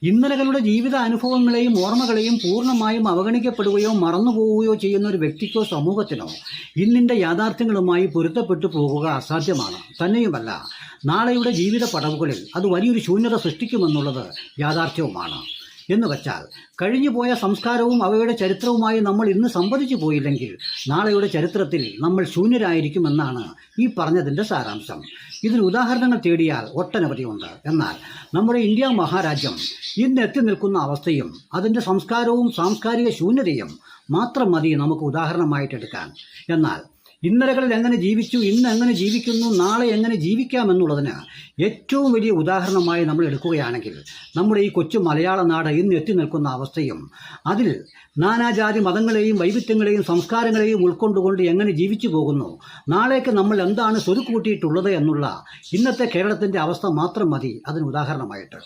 ഇന്നലകളുടെ ജീവിത അനുഭവങ്ങളെയും ഓർമ്മകളെയും പൂർണ്ണമായും അവഗണിക്കപ്പെടുകയോ മറന്നുപോവുകയോ ചെയ്യുന്ന ഒരു വ്യക്തിക്കോ സമൂഹത്തിനോ ഇന്നിൻ്റെ യാഥാർത്ഥ്യങ്ങളുമായി പൊരുത്തപ്പെട്ടു പോകുക അസാധ്യമാണ്. തന്നെയുമല്ല, നാളെയുടെ ജീവിത പടവുകളിൽ അത് വലിയൊരു ശൂന്യത സൃഷ്ടിക്കുമെന്നുള്ളത് യാഥാർത്ഥ്യവുമാണ്. എന്നുവച്ചാൽ കഴിഞ്ഞുപോയ സംസ്കാരവും അവയുടെ ചരിത്രവുമായി നമ്മൾ ഇന്ന് സംവദിച്ചു പോയില്ലെങ്കിൽ നാളെയുടെ ചരിത്രത്തിൽ നമ്മൾ ശൂന്യരായിരിക്കുമെന്നാണ് ഈ പറഞ്ഞതിൻ്റെ സാരാംശം. ഇതിന് ഉദാഹരണങ്ങൾ തേടിയാൽ ഒട്ടനവധിയുണ്ട്. എന്നാൽ നമ്മുടെ ഇന്ത്യ മഹാരാജ്യം ഇന്ന് എത്തി നിൽക്കുന്ന അവസ്ഥയും അതിൻ്റെ സംസ്കാരവും സാംസ്കാരിക ശൂന്യതയും മാത്രം മതി നമുക്ക് ഉദാഹരണമായിട്ടെടുക്കാൻ. എന്നാൽ ഇന്നലകളിൽ എങ്ങനെ ജീവിച്ചു, ഇന്ന് എങ്ങനെ ജീവിക്കുന്നു, നാളെ എങ്ങനെ ജീവിക്കാമെന്നുള്ളതിന് ഏറ്റവും വലിയ ഉദാഹരണമായി നമ്മൾ എടുക്കുകയാണെങ്കിൽ നമ്മുടെ ഈ കൊച്ചു മലയാള നാട് ഇന്ന് എത്തി നിൽക്കുന്ന അവസ്ഥയും അതിൽ നാനാജാതി മതങ്ങളെയും വൈവിധ്യങ്ങളെയും സംസ്കാരങ്ങളെയും ഉൾക്കൊണ്ടുകൊണ്ട് എങ്ങനെ ജീവിച്ചു പോകുന്നു, നാളേക്ക് നമ്മൾ എന്താണ് സ്വരുക്കൂട്ടിയിട്ടുള്ളത് എന്നുള്ള ഇന്നത്തെ കേരളത്തിൻ്റെ അവസ്ഥ മാത്രം മതി അതിന് ഉദാഹരണമായിട്ട്.